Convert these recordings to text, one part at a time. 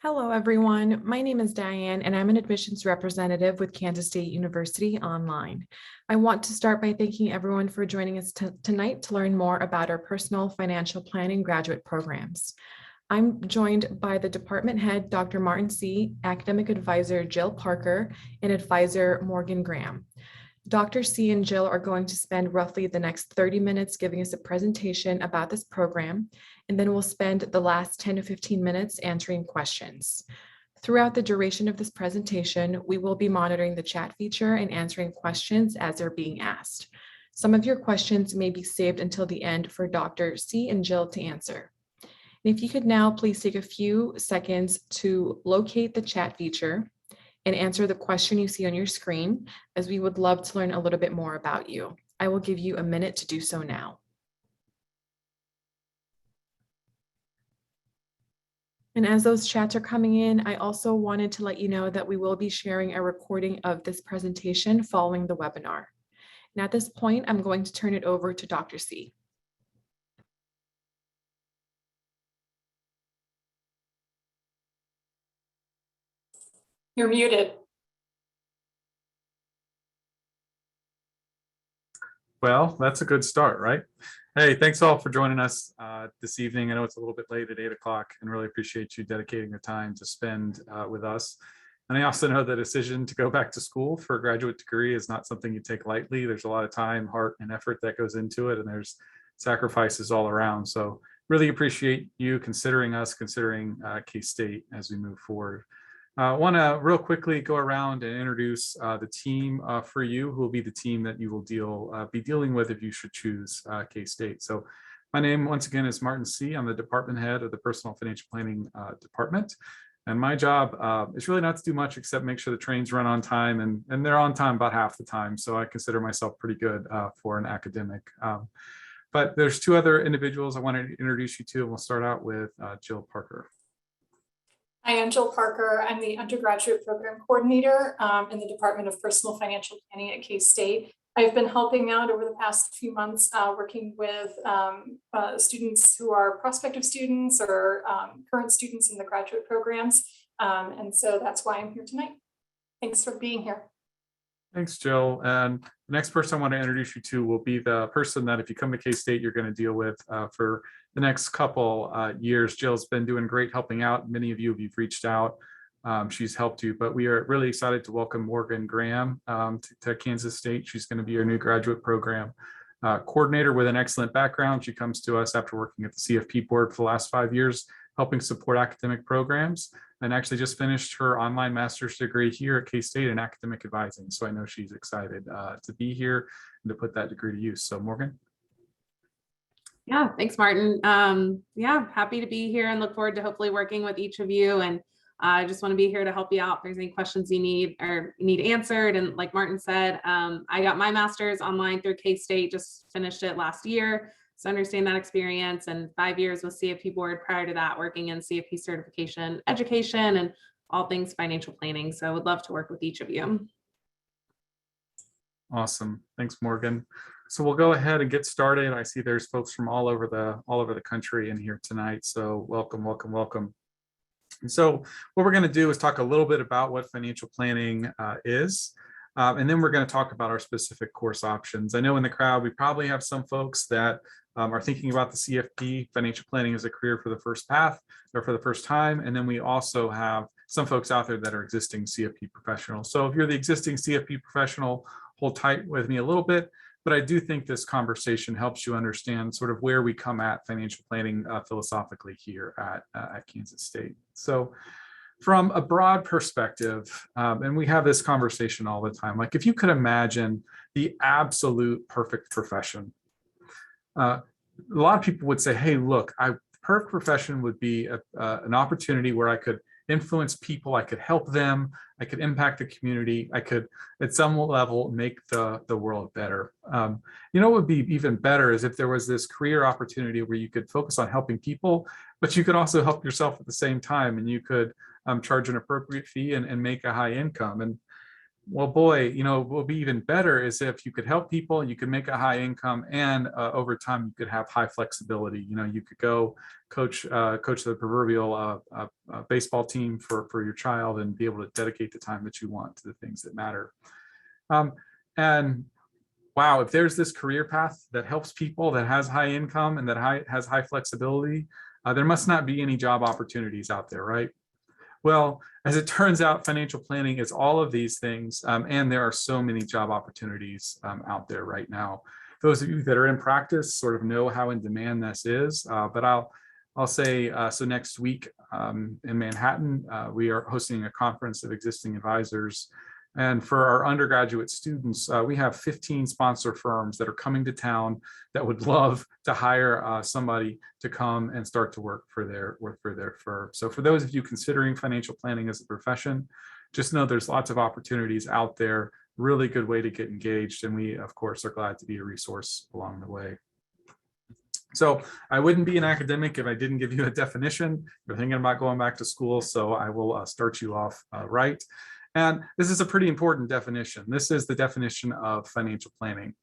Hello, everyone. My name is Diane, and I'm an admissions representative with Kansas State University Online. I want to start by thanking everyone for joining us tonight to learn more about our personal financial planning graduate programs. I'm joined by the department head, Dr. Martin C., academic advisor, Jill Parker, and advisor, Morgan Graham. Dr. C and Jill are going to spend roughly the next 30 minutes giving us a presentation about this program, and then we'll spend the last 10 to 15 minutes answering questions. Throughout the duration of this presentation, we will be monitoring the chat feature and answering questions as they're being asked. Some of your questions may be saved until the end for Dr. C and Jill to answer. And if you could now please take a few seconds to locate the chat feature and answer the question you see on your screen, as we would love to learn a little bit more about you. I will give you a minute to do so now. And as those chats are coming in, I also wanted to let you know that we will be sharing a recording of this presentation following the webinar. And at this point, I'm going to turn it over to Dr. C. You're muted. Well, that's a good start, right? Hey, thanks all for joining us this evening. I know it's a little bit late at 8 o'clock and really appreciate you dedicating the time to spend with us. And I also know the decision to go back to school for a graduate degree is not something you take lightly. There's a lot of time, heart, and effort that goes into it, and there's sacrifices all around. So really appreciate you considering us, considering K-State as we move forward. I want to real quickly go around and introduce the team for you, who will be the team that you will be dealing with if you should choose K-State. So my name, once again, is Martin C. I'm the department head of the Personal Financial Planning Department. And my job is really not to do much except make sure the trains run on time, and they're on time about half the time. So I consider myself pretty good for an academic. But there's two other individuals I want to introduce you to, and we'll start out with Jill Parker. I am Jill Parker. I'm the undergraduate program coordinator in the Department of Personal Financial Planning at K-State. I've been helping out over the past few months working with students who are prospective students or current students in the graduate programs. And so that's why I'm here tonight. Thanks for being here. Thanks, Jill. And the next person I want to introduce you to will be the person that if you come to K-State, you're going to deal with for the next couple years. Jill's been doing great helping out. Many of you have reached out. She's helped you, but we are really excited to welcome Morgan Graham to Kansas State. She's going to be our new graduate program coordinator with an excellent background. She comes to us after working at the CFP board for the last 5 years, helping support academic programs, and actually just finished her online master's degree here at K-State in academic advising. So I know she's excited to be here and to put that degree to use. So Morgan. Yeah, thanks, Martin. Yeah, happy to be here and look forward to hopefully working with each of you. And I just want to be here to help you out if there's any questions you need or need answered. And like Martin said, I got my master's online through K-State, just finished it last year. So understand that experience, and 5 years with CFP board prior to that, working in CFP certification, education, and all things financial planning. So I would love to work with each of you. Awesome. Thanks, Morgan. So we'll go ahead and get started. I see there's folks from all over the country in here tonight. So welcome, welcome, welcome. And so what we're going to do is talk a little bit about what financial planning is. And then we're going to talk about our specific course options. I know in the crowd, we probably have some folks that are thinking about the CFP, financial planning as a career for the first path or for the first time. And then we also have some folks out there that are existing CFP professionals. So if you're the existing CFP professional, hold tight with me a little bit. But I do think this conversation helps you understand sort of where we come at financial planning philosophically here at Kansas State. So from a broad perspective, and we have this conversation all the time, like if you could imagine the absolute perfect profession, a lot of people would say, hey, look, perfect profession would be an opportunity where I could influence people, I could help them, I could impact the community, I could at some level make the world better. You know what would be even better is if there was this career opportunity where you could focus on helping people, but you could also help yourself at the same time, and you could charge an appropriate fee and make a high income. And well, boy, what would be even better is if you could help people, you could make a high income, and over time you could have high flexibility. You could go coach the proverbial baseball team for your child and be able to dedicate the time that you want to the things that matter. And wow, if there's this career path that helps people, that has high income and that has high flexibility, there must not be any job opportunities out there, right? Well, as it turns out, financial planning is all of these things, and there are so many job opportunities out there right now. Those of you that are in practice sort of know how in demand this is, but I'll say, so next week in Manhattan, we are hosting a conference of existing advisors. And for our undergraduate students, we have 15 sponsor firms that are coming to town that would love to hire somebody to come and start to work for their firm. So for those of you considering financial planning as a profession, just know there's lots of opportunities out there, really good way to get engaged. And we, of course, are glad to be a resource along the way. So I wouldn't be an academic if I didn't give you a definition. You're thinking about going back to school, so I will start you off right. And this is a pretty important definition. This is the definition of financial planning.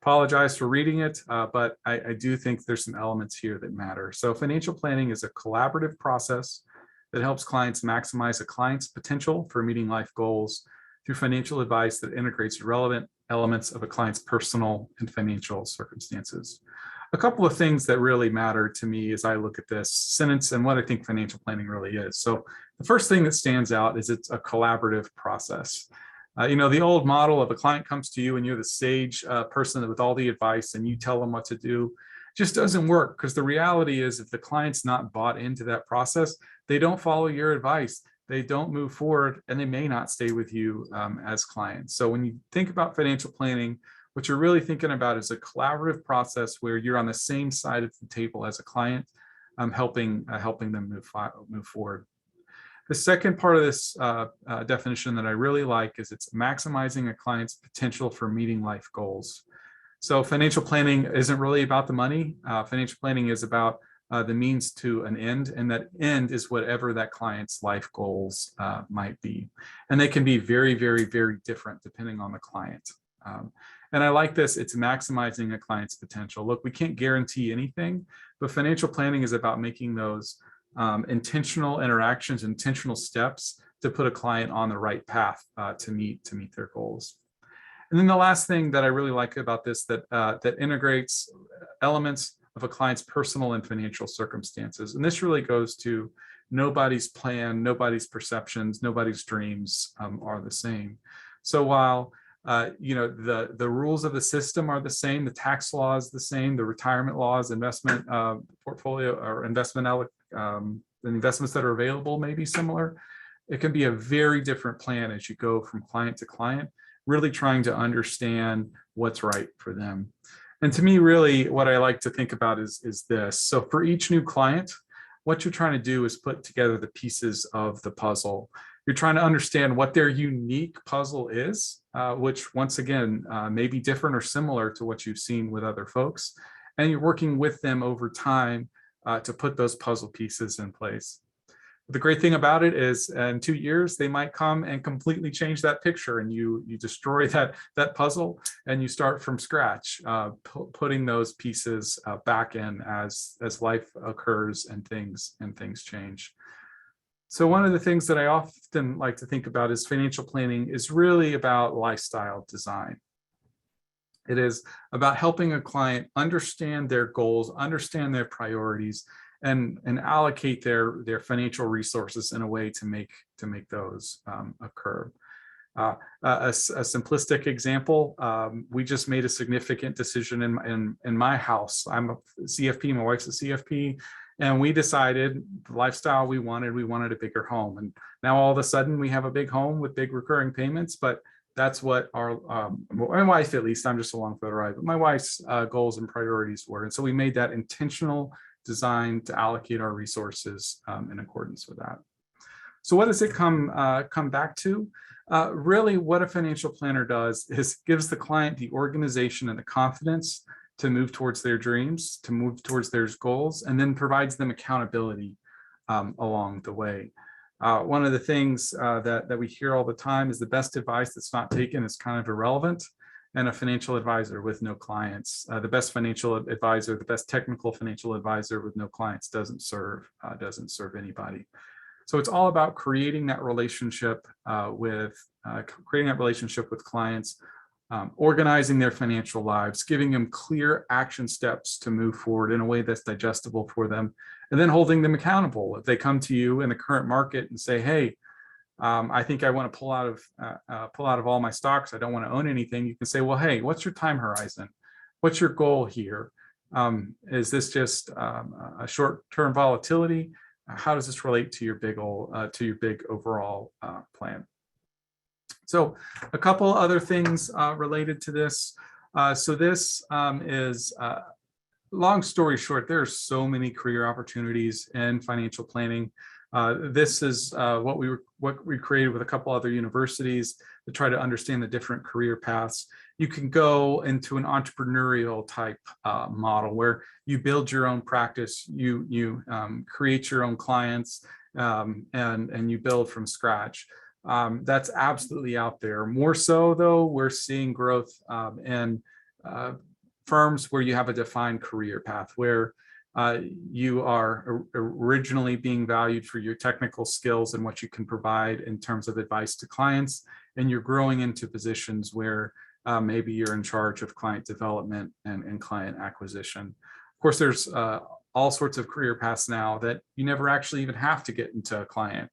Apologize for reading it, but I do think there's some elements here that matter. So financial planning is a collaborative process that helps clients maximize a client's potential for meeting life goals through financial advice that integrates relevant elements of a client's personal and financial circumstances. A couple of things that really matter to me as I look at this sentence and what I think financial planning really is. So the first thing that stands out is it's a collaborative process. The old model of a client comes to you and you're the sage person with all the advice and you tell them what to do just doesn't work, because the reality is if the client's not bought into that process, they don't follow your advice, they don't move forward, and they may not stay with you as clients. So when you think about financial planning, what you're really thinking about is a collaborative process where you're on the same side of the table as a client, helping them move forward. The second part of this definition that I really like is it's maximizing a client's potential for meeting life goals. So financial planning isn't really about the money. Financial planning is about the means to an end, and that end is whatever that client's life goals might be. And they can be very, very, very different depending on the client. And I like this, it's maximizing a client's potential. Look, we can't guarantee anything, but financial planning is about making those intentional interactions, intentional steps to put a client on the right path to meet their goals. And then the last thing that I really like about this, that integrates elements of a client's personal and financial circumstances. And this really goes to nobody's plan, nobody's perceptions, nobody's dreams are the same. So while the rules of the system are the same, the tax law is the same, the retirement laws, investment portfolio or investment the investments that are available may be similar. It can be a very different plan as you go from client to client, really trying to understand what's right for them. And to me, really, what I like to think about is this. So for each new client, what you're trying to do is put together the pieces of the puzzle. You're trying to understand what their unique puzzle is, which once again, may be different or similar to what you've seen with other folks. And you're working with them over time to put those puzzle pieces in place. The great thing about it is in 2 years, they might come and completely change that picture, and you destroy that puzzle and you start from scratch, putting those pieces back in as life occurs and things change. So one of the things that I often like to think about is financial planning is really about lifestyle design. It is about helping a client understand their goals, understand their priorities, and allocate their financial resources in a way to make those occur. A simplistic example, we just made a significant decision in my house. I'm a CFP, my wife's a CFP, and we decided the lifestyle we wanted a bigger home. And now all of a sudden we have a big home with big recurring payments, but that's what our, my wife, at least, I'm just along for the ride, but my wife's goals and priorities were. And so we made that intentional design to allocate our resources in accordance with that. So what does it come back to? Really what a financial planner does is gives the client the organization and the confidence to move towards their dreams, to move towards their goals, and then provides them accountability along the way. One of the things that we hear all the time is the best advice that's not taken is kind of irrelevant, and a financial advisor with no clients. The best financial advisor, the best technical financial advisor with no clients doesn't serve anybody. So it's all about creating that relationship with clients, organizing their financial lives, giving them clear action steps to move forward in a way that's digestible for them, and then holding them accountable. If they come to you in the current market and say, hey, I think I want to pull out of all my stocks, I don't want to own anything, you can say, well, hey, what's your time horizon? What's your goal here? Is this just a short-term volatility? How does this relate to your big overall plan? So a couple other things related to this. So this is, long story short, there are so many career opportunities in financial planning. This is what we created with a couple other universities to try to understand the different career paths. You can go into an entrepreneurial type model where you build your own practice, you create your own clients, and you build from scratch. That's absolutely out there. More so, though, we're seeing growth in firms where you have a defined career path, where you are originally being valued for your technical skills and what you can provide in terms of advice to clients, and you're growing into positions where maybe you're in charge of client development and client acquisition. Of course, there's all sorts of career paths now that you never actually even have to get into client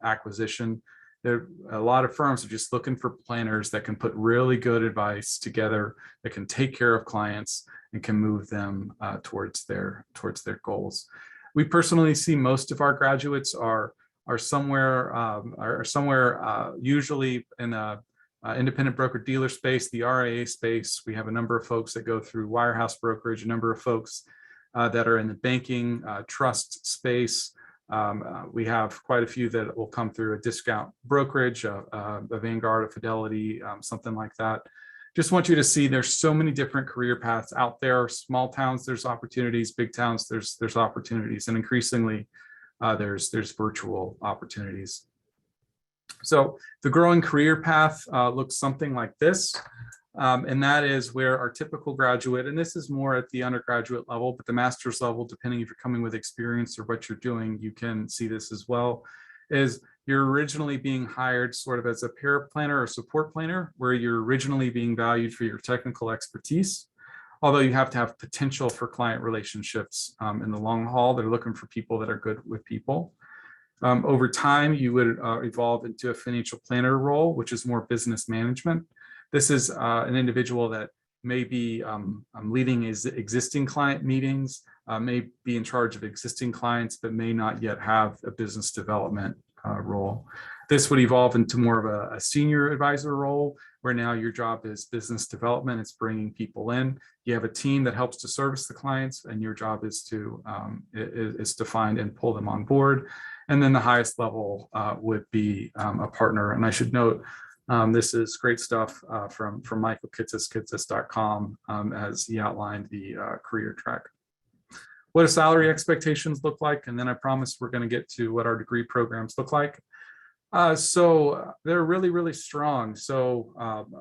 acquisition. A lot of firms are just looking for planners that can put really good advice together, that can take care of clients and can move them towards their goals. We personally see most of our graduates are somewhere usually in a independent broker dealer space, the RIA space. We have a number of folks that go through wirehouse brokerage, a number of folks that are in the banking trust space. We have quite a few that will come through a discount brokerage, a Vanguard, a Fidelity, something like that. Just want you to see there's so many different career paths out there. Small towns, there's opportunities. Big towns, there's opportunities, and increasingly there's virtual opportunities. So the growing career path looks something like this. And that is where our typical graduate, and this is more at the undergraduate level, but the master's level, depending if you're coming with experience or what you're doing, you can see this as well, is you're originally being hired sort of as a paraplanner or support planner, where you're originally being valued for your technical expertise. Although you have to have potential for client relationships in the long haul. They're looking for people that are good with people. Over time, you would evolve into a financial planner role, which is more business management. This is an individual that may be leading his existing client meetings, may be in charge of existing clients, but may not yet have a business development role. This would evolve into more of a senior advisor role, where now your job is business development. It's bringing people in. You have a team that helps to service the clients, and your job is to find and pull them on board. And then the highest level would be a partner. And I should note, this is great stuff from Michael Kitces, kitces.com, as he outlined the career track. What do salary expectations look like? And then I promise we're going to get to what our degree programs look like. So they're really, really strong. So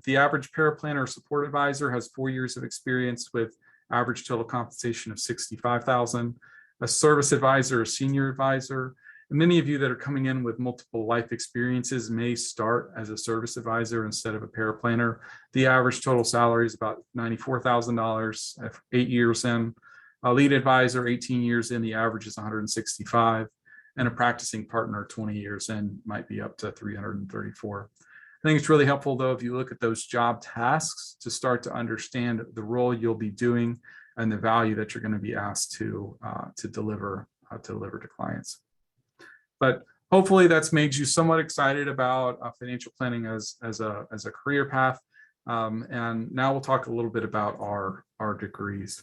the average paraplanner or support advisor has 4 years of experience with average total compensation of $65,000. A service advisor or senior advisor. And many of you that are coming in with multiple life experiences may start as a service advisor instead of a paraplanner. The average total salary is about $94,000 8 years in. A lead advisor, 18 years in, the average is 165. And a practicing partner, 20 years in, might be up to 334. I think it's really helpful, though, if you look at those job tasks to start to understand the role you'll be doing and the value that you're going to be asked to deliver to clients. But hopefully that's made you somewhat excited about financial planning as a career path. And now we'll talk a little bit about our degrees.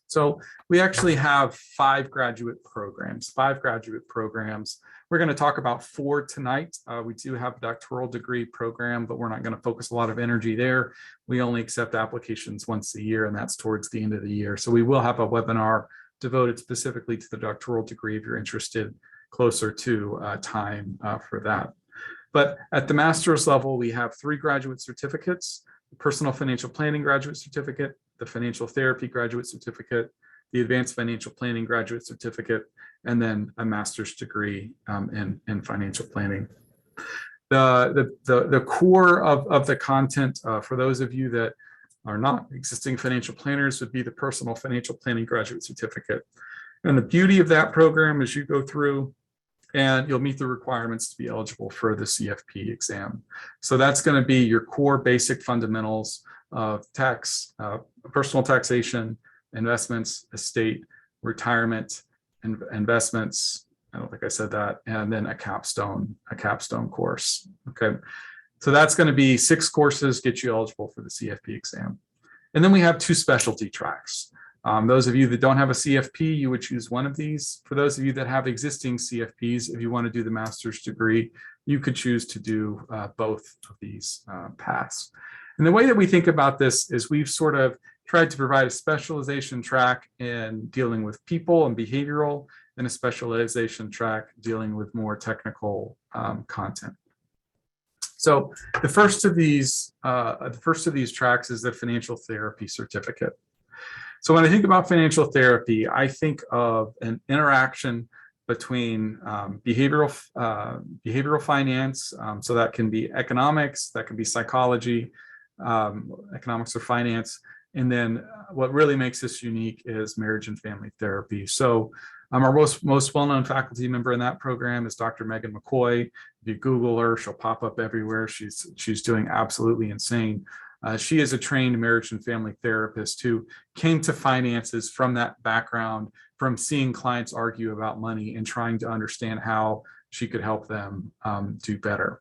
So we actually have 5 graduate programs. We're going to talk about 4 tonight. We do have a doctoral degree program, but we're not going to focus a lot of energy there. We only accept applications once a year, and that's towards the end of the year. So we will have a webinar devoted specifically to the doctoral degree if you're interested. closer to time for that. But at the master's level, we have 3 graduate certificates: the personal financial planning graduate certificate, the financial therapy graduate certificate, the advanced financial planning graduate certificate, and then a master's degree in financial planning. The core of the content for those of you that are not existing financial planners would be the personal financial planning graduate certificate. And the beauty of that program is you go through and you'll meet the requirements to be eligible for the CFP exam. So that's going to be your core basic fundamentals of tax, personal taxation, investments, estate, retirement, and investments. I don't think I said that. And then a capstone course. Okay. So that's going to be 6 courses, get you eligible for the CFP exam. And then we have 2 specialty tracks. Those of you that don't have a CFP, you would choose one of these. For those of you that have existing CFPs, if you want to do the master's degree, you could choose to do both of these paths. And the way that we think about this is we've sort of tried to provide a specialization track in dealing with people and behavioral, and a specialization track dealing with more technical content. So the first of these tracks is the financial therapy certificate. So when I think about financial therapy, I think of an interaction between behavioral finance. So that can be economics, that can be psychology, economics or finance. And then what really makes this unique is marriage and family therapy. So our most well-known faculty member in that program is Dr. Megan McCoy. If you Google her, she'll pop up everywhere. She's doing absolutely insane. She is a trained marriage and family therapist who came to finances from that background, from seeing clients argue about money and trying to understand how she could help them do better.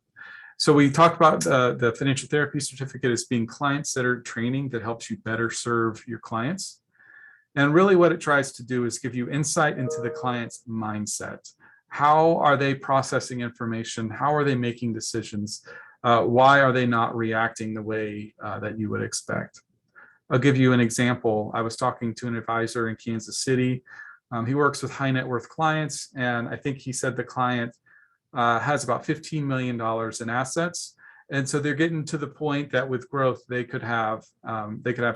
So we talked about the financial therapy certificate as being client-centered training that helps you better serve your clients. And really what it tries to do is give you insight into the client's mindset. How are they processing information? How are they making decisions? Why are they not reacting the way that you would expect? I'll give you an example. I was talking to an advisor in Kansas City. He works with high net worth clients, and I think he said the client has about $15 million in assets. And so they're getting to the point that with growth, they could have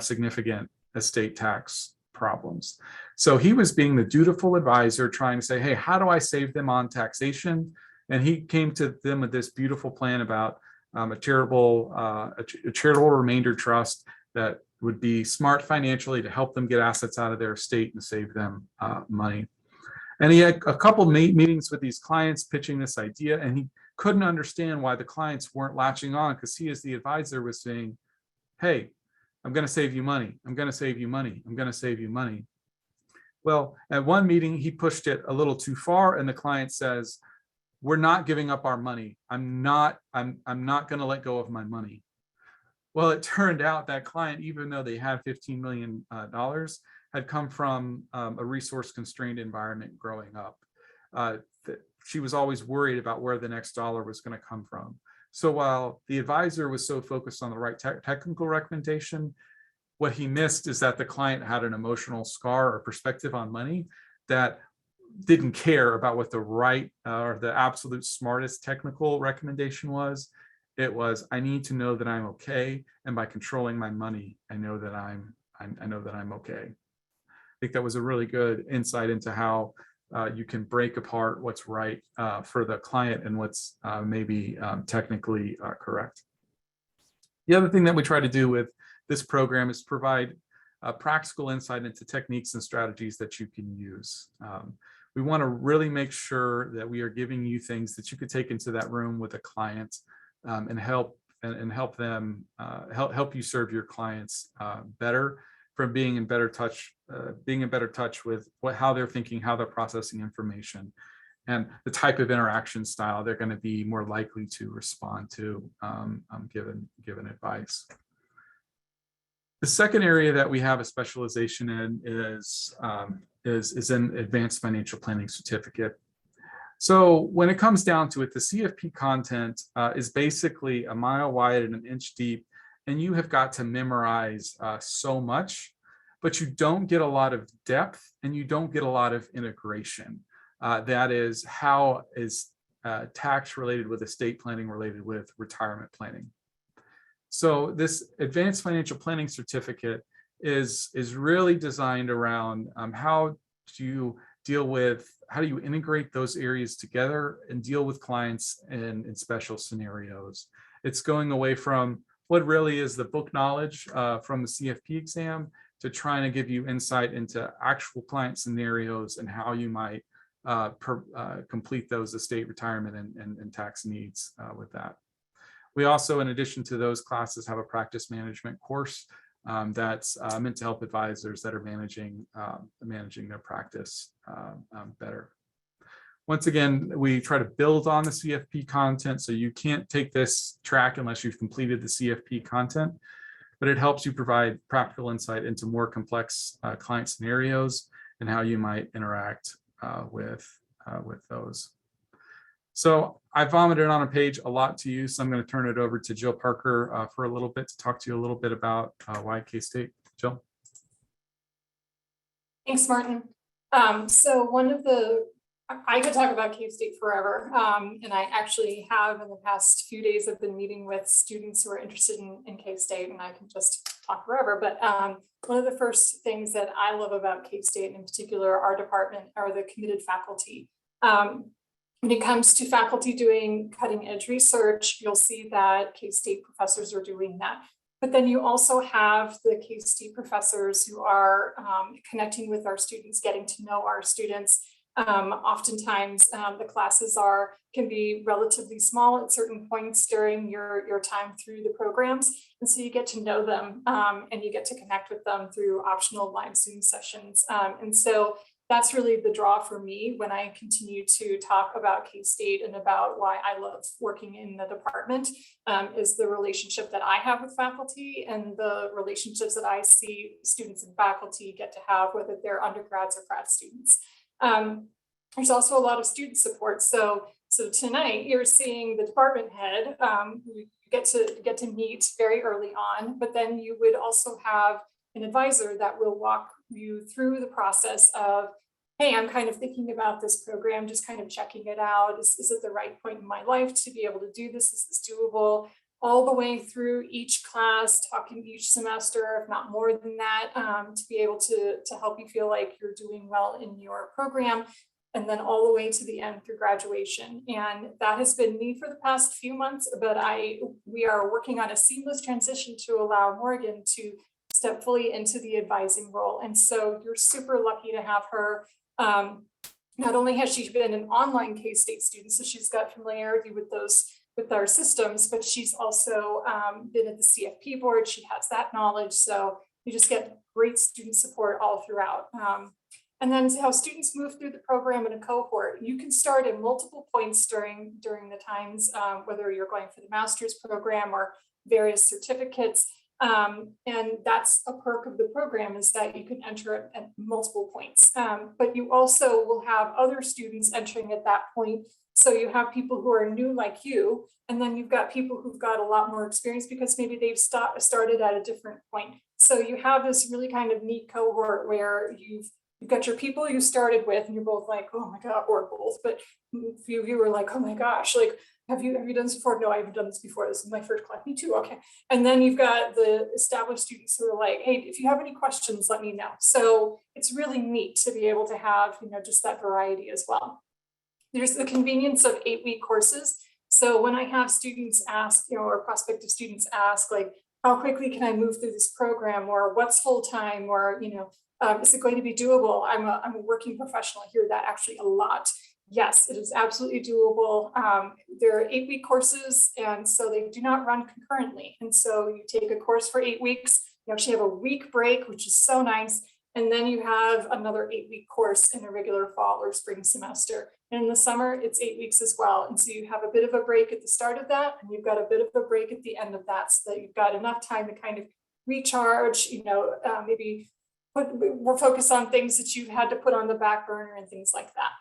significant estate tax problems. So he was being the dutiful advisor trying to say, hey, how do I save them on taxation? And he came to them with this beautiful plan about a charitable remainder trust that would be smart financially to help them get assets out of their estate and save them money. And he had a couple meetings with these clients pitching this idea, and he couldn't understand why the clients weren't latching on, because he, as the advisor, was saying, hey, I'm going to save you money. I'm going to save you money. I'm going to save you money. Well, at one meeting, he pushed it a little too far, and the client says, we're not giving up our money. I'm not going to let go of my money. Well, it turned out that client, even though they had $15 million, had come from a resource-constrained environment growing up. She was always worried about where the next dollar was going to come from. So while the advisor was so focused on the right technical recommendation, what he missed is that the client had an emotional scar or perspective on money that didn't care about what the right or the absolute smartest technical recommendation was. It was, I need to know that I'm okay, and by controlling my money, I know that I'm okay. I think that was a really good insight into how you can break apart what's right for the client and what's maybe technically correct. The other thing that we try to do with this program is provide practical insight into techniques and strategies that you can use. We want to really make sure that we are giving you things that you could take into that room with a client and help them help you serve your clients better, from being in better touch with how they're thinking, how they're processing information, and the type of interaction style they're going to be more likely to respond to given advice. The second area that we have a specialization in is an advanced financial planning certificate. So when it comes down to it, the CFP content is basically a mile wide and an inch deep, and you have got to memorize so much, but you don't get a lot of depth and you don't get a lot of integration. That is, how is tax related with estate planning related with retirement planning? So this advanced financial planning certificate is really designed around how do you how do you integrate those areas together and deal with clients in special scenarios. It's going away from what really is the book knowledge from the CFP exam to trying to give you insight into actual client scenarios and how you might complete those estate, retirement, and tax needs with that. We also, in addition to those classes, have a practice management course that's meant to help advisors that are managing their practice better. Once again, we try to build on the CFP content, so you can't take this track unless you've completed the CFP content, but it helps you provide practical insight into more complex client scenarios and how you might interact with those. So I vomited on a page a lot to you, so I'm going to turn it over to Jill Parker for a little bit to talk to you a little bit about why K-State. Jill. Thanks, Martin. So I could talk about K-State forever, and I actually have in the past few days I've been meeting with students who are interested in K-State, and I can just talk forever. But one of the first things that I love about K-State, in particular our department, are the committed faculty. When it comes to faculty doing cutting edge research, you'll see that K-State professors are doing that. But then you also have the K-State professors who are connecting with our students, getting to know our students. Oftentimes the classes can be relatively small at certain points during your time through the programs. And so you get to know them and you get to connect with them through optional live Zoom sessions. And so that's really the draw for me when I continue to talk about K-State and about why I love working in the department, is the relationship that I have with faculty and the relationships that I see students and faculty get to have, whether they're undergrads or grad students. There's also a lot of student support. So tonight you're seeing the department head, who you get to meet very early on, but then you would also have an advisor that will walk you through the process of, hey, I'm kind of thinking about this program, just kind of checking it out. Is it the right point in my life to be able to do this? Is this doable? All the way through each class, talking each semester, if not more than that, to be able to help you feel like you're doing well in your program, and then all the way to the end through graduation. And that has been me for the past few months, but we are working on a seamless transition to allow Morgan to step fully into the advising role. And so you're super lucky to have her. Not only has she been an online K-State student, so she's got familiarity with our systems, but she's also been at the CFP board. She has that knowledge. So you just get great student support all throughout. And then how students move through the program in a cohort. You can start at multiple points during the times, whether you're going for the master's program or various certificates. And that's a perk of the program, is that you can enter at multiple points. But you also will have other students entering at that point. So you have people who are new like you, and then you've got people who've got a lot more experience because maybe they've started at a different point. So you have this really kind of neat cohort where you've got your people you started with, and you're both like, oh my God, or both, but a few of you were like, oh my gosh, like, have you done this before? No, I haven't done this before. This is my first class. Me too. Okay. And then you've got the established students who are like, hey, if you have any questions, let me know. So it's really neat to be able to have, just that variety as well. There's the convenience of 8-week courses. So when I have students ask, or prospective students ask, like, how quickly can I move through this program, or what's full time, or, is it going to be doable? I'm a working professional. I hear that actually a lot. Yes, it is absolutely doable. There are 8-week courses, and so they do not run concurrently. And so you take a course for 8 weeks, you actually have a week break, which is so nice. And then you have another 8-week course in a regular fall or spring semester. And in the summer, it's 8 weeks as well. And so you have a bit of a break at the start of that, and you've got a bit of a break at the end of that, so that you've got enough time to kind of recharge, maybe we're focused on things that you've had to put on the back burner and things like that.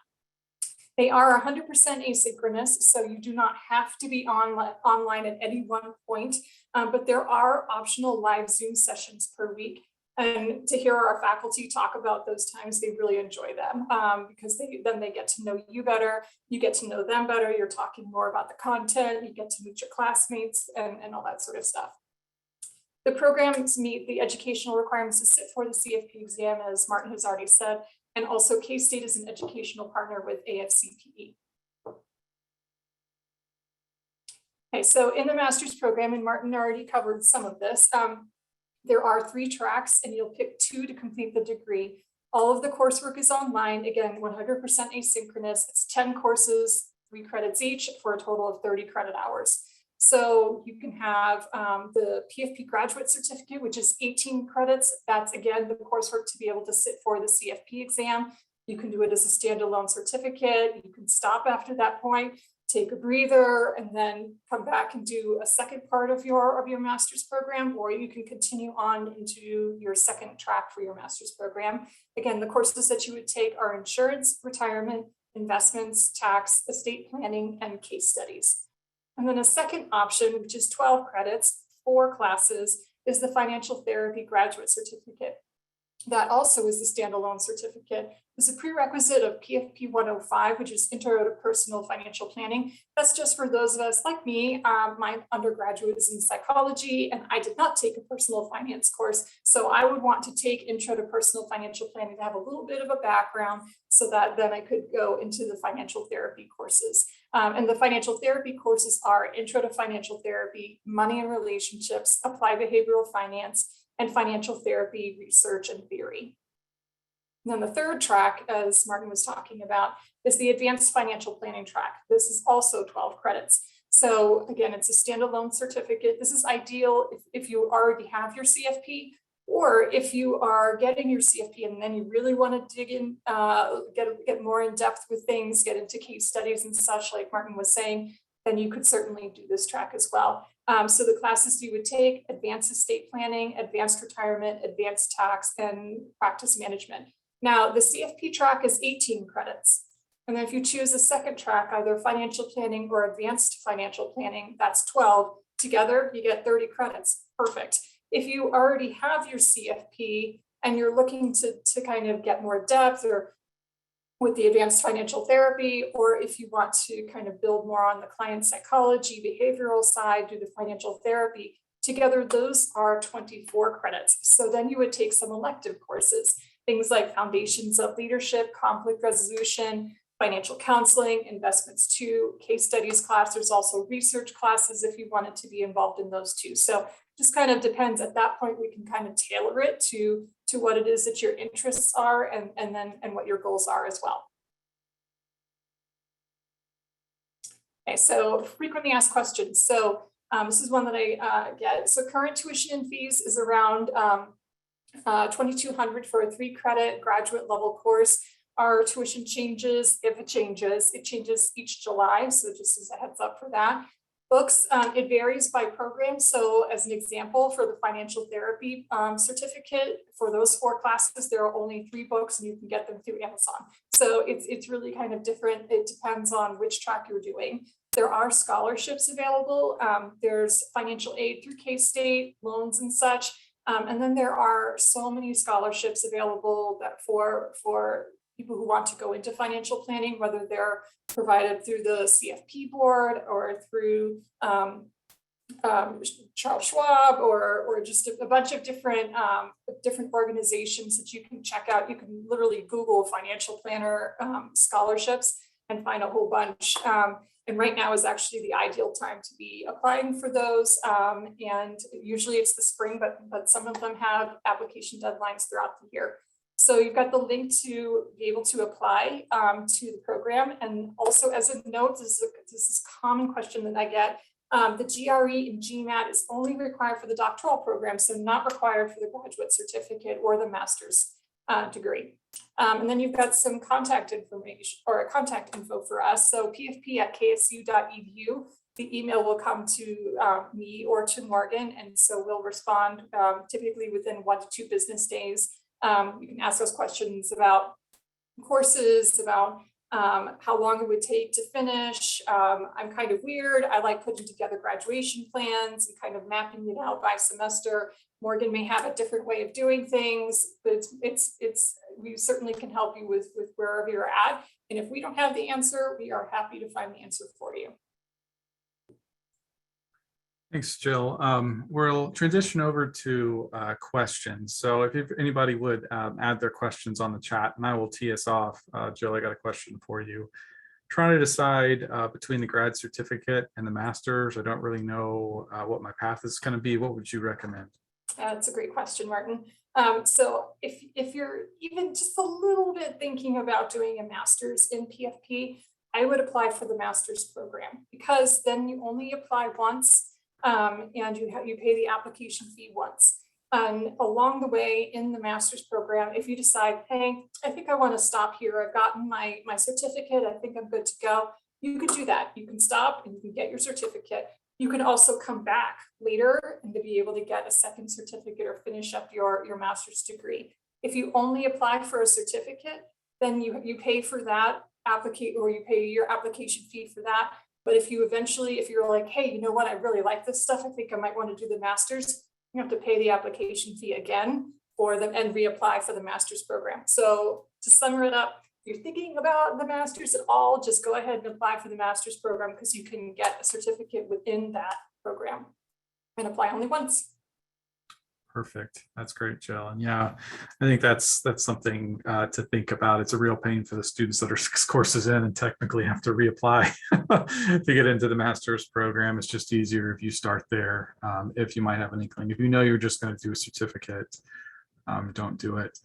They are 100% asynchronous, so you do not have to be online at any one point, but there are optional live Zoom sessions per week. And to hear our faculty talk about those times, they really enjoy them because then they get to know you better, you get to know them better, you're talking more about the content, you get to meet your classmates and all that sort of stuff. The programs meet the educational requirements to sit for the CFP exam, as Martin has already said, and also K-State is an educational partner with AFCPE. Okay, so in the master's program, and Martin already covered some of this, there are 3 tracks and you'll pick 2 to complete the degree. All of the coursework is online, again, 100% asynchronous. It's 10 courses, 3 credits each for a total of 30 credit hours. So you can have the PFP graduate certificate, which is 18 credits. That's again, the coursework to be able to sit for the CFP exam. You can do it as a standalone certificate. You can stop after that point, take a breather, and then come back and do a second part of your master's program, or you can continue on into your second track for your master's program. Again, the courses that you would take are insurance, retirement, investments, tax, estate planning, and case studies. And then a second option, which is 12 credits, 4 classes, is the financial therapy graduate certificate. That also is the standalone certificate. There's a prerequisite of PFP 105, which is Intro to Personal Financial Planning. That's just for those of us like me. My undergraduate is in psychology, and I did not take a personal finance course. So I would want to take Intro to Personal Financial Planning to have a little bit of a background so that then I could go into the financial therapy courses. And the financial therapy courses are Intro to Financial Therapy, Money and Relationships, Applied Behavioral Finance, and Financial Therapy Research and Theory. And then the third track, as Martin was talking about, is the Advanced Financial Planning track. This is also 12 credits. So again, it's a standalone certificate. This is ideal if you already have your CFP, or if you are getting your CFP and then you really want to dig in, get more in depth with things, get into case studies and such, like Martin was saying, then you could certainly do this track as well. So the classes you would take: advanced estate planning, advanced retirement, advanced tax, and practice management. Now, the CFP track is 18 credits. And then if you choose a second track, either financial planning or advanced financial planning, that's 12. Together, you get 30 credits. Perfect. If you already have your CFP and you're looking to kind of get more depth, or with the advanced financial therapy, or if you want to kind of build more on the client psychology, behavioral side, do the financial therapy, together those are 24 credits. So then you would take some elective courses, things like Foundations of Leadership, Conflict Resolution, Financial Counseling, Investments 2, Case Studies class. There's also research classes if you wanted to be involved in those too. So just kind of depends. At that point, we can kind of tailor it to what it is that your interests are and what your goals are as well. Okay, so frequently asked questions. So this is one that I get. So current tuition and fees is around $2,200 for a 3-credit graduate level course. Our tuition changes, if it changes each July. So just as a heads up for that. Books, it varies by program. So as an example, for the financial therapy certificate, for those 4 classes, there are only 3 books and you can get them through Amazon. So it's really kind of different. It depends on which track you're doing. There are scholarships available. There's financial aid through KState, loans and such. And then there are so many scholarships available that for people who want to go into financial planning, whether they're provided through the CFP board or through Charles Schwab or just a bunch of different organizations that you can check out. You can literally Google financial planner scholarships and find a whole bunch. And right now is actually the ideal time to be applying for those. And usually it's the spring, but some of them have application deadlines throughout the year. So you've got the link to be able to apply to the program. And also as a note, this is a common question that I get. The GRE and GMAT is only required for the doctoral program, so not required for the graduate certificate or the master's degree. And then you've got some contact information or contact info for us. So pfp@ksu.edu. The email will come to me or to Morgan, and so we'll respond typically within 1 to 2 business days. You can ask us questions about courses, about how long it would take to finish. I'm kind of weird. I like putting together graduation plans and kind of mapping it out by semester. Morgan may have a different way of doing things, but we certainly can help you with wherever you're at. And if we don't have the answer, we are happy to find the answer for you. Thanks, Jill. We'll transition over to questions. So if anybody would add their questions on the chat, and I will tee us off. Jill, I got a question for you. Trying to decide between the grad certificate and the master's. I don't really know what my path is going to be. What would you recommend? That's a great question, Martin. So if you're even just a little bit thinking about doing a master's in PFP, I would apply for the master's program, because then you only apply once, and you pay the application fee once. And along the way in the master's program, if you decide, hey, I think I want to stop here, I've gotten my certificate, I think I'm good to go, you could do that. You can stop and you can get your certificate. You can also come back later and to be able to get a second certificate or finish up your master's degree. If you only apply for a certificate, then you pay for that or you pay your application fee for that. But if you're like, hey, you know what, I really like this stuff, I think I might want to do the master's, you have to pay the application fee again for them and reapply for the master's program. So to sum it up, if you're thinking about the master's at all, just go ahead and apply for the master's program, because you can get a certificate within that program and apply only once. Perfect. That's great, Jill. And yeah, I think that's something to think about. It's a real pain for the students that are 6 courses in and technically have to reapply to get into the master's program. It's just easier if you start there. If you might have an inkling, if you know you're just going to do a certificate, don't do it.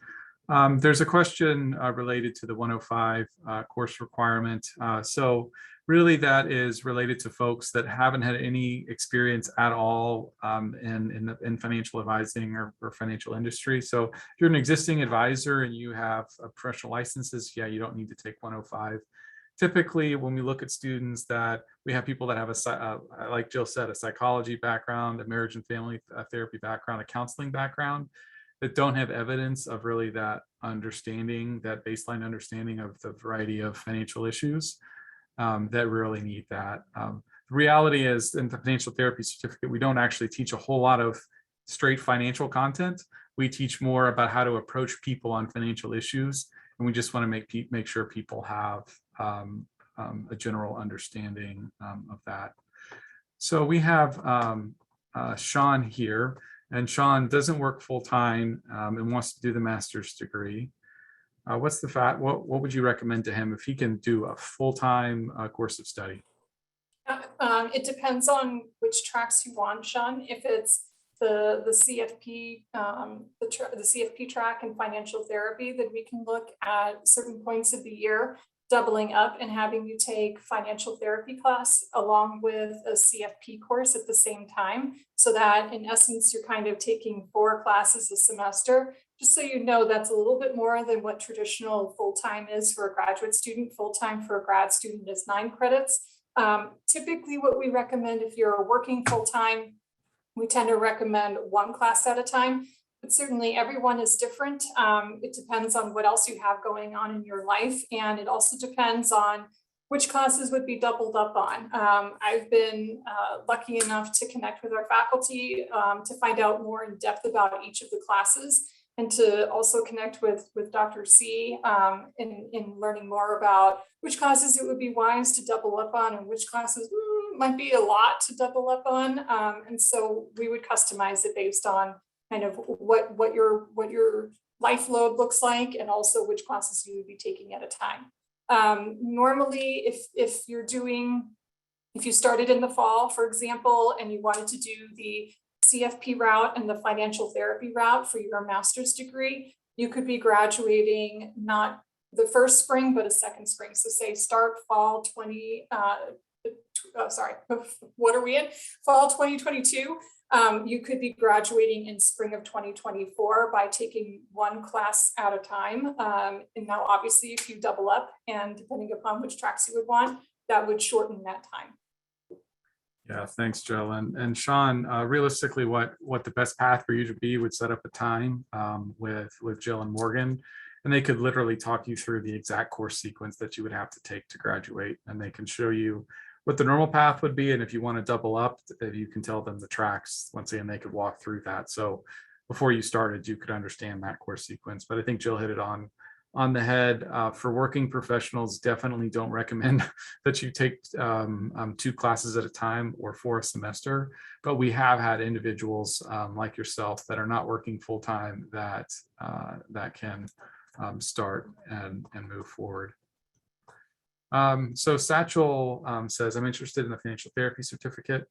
There's a question related to the 105 course requirement. So really that is related to folks that haven't had any experience at all in financial advising or financial industry. So if you're an existing advisor and you have professional licenses, yeah, you don't need to take 105. Typically, when we look at students, that we have people that have like Jill said, a psychology background, a marriage and family therapy background, a counseling background, that don't have evidence of really that understanding, that baseline understanding of the variety of financial issues that really need that. The reality is, in the financial therapy certificate, we don't actually teach a whole lot of straight financial content. We teach more about how to approach people on financial issues, and we just want to make sure people have a general understanding of that. So we have Sean here. And Sean doesn't work full-time and wants to do the master's degree. What would you recommend to him if he can do a full-time course of study? It depends on which tracks you want, Sean. If it's the CFP, the CFP track and financial therapy, then we can look at certain points of the year doubling up and having you take financial therapy class along with a CFP course at the same time, so that in essence you're kind of taking 4 classes a semester. Just so you know, that's a little bit more than what traditional full-time is for a graduate student. Full-time for a grad student is 9 credits. Typically what we recommend, if you're working full-time, we tend to recommend 1 class at a time. But certainly everyone is different. It depends on what else you have going on in your life. And it also depends on which classes would be doubled up on. I've been lucky enough to connect with our faculty to find out more in depth about each of the classes, and to also connect with Dr. C in learning more about which classes it would be wise to double up on and which classes might be a lot to double up on. And so we would customize it based on kind of what your life load looks like, and also which classes you would be taking at a time. Normally, if you started in the fall, for example, and you wanted to do the CFP route and the financial therapy route for your master's degree, you could be graduating not the first spring, but a second spring. So say start fall what are we in? Fall 2022. You could be graduating in spring of 2024 by taking 1 class at a time. And now obviously if you double up, and depending upon which tracks you would want, that would shorten that time. Yeah, thanks, Jill. And Sean, realistically, what the best path for you to be would set up a time with Jill and Morgan, and they could literally talk you through the exact course sequence that you would have to take to graduate, and they can show you what the normal path would be. And if you want to double up, if you can tell them the tracks, once again, they could walk through that. So before you started, you could understand that course sequence. But I think Jill hit it on the head. For working professionals, definitely don't recommend that you take 2 classes at a time or for a semester. But we have had individuals like yourself that are not working full time that can start and move forward. So Satchel says, I'm interested in the financial therapy certificate.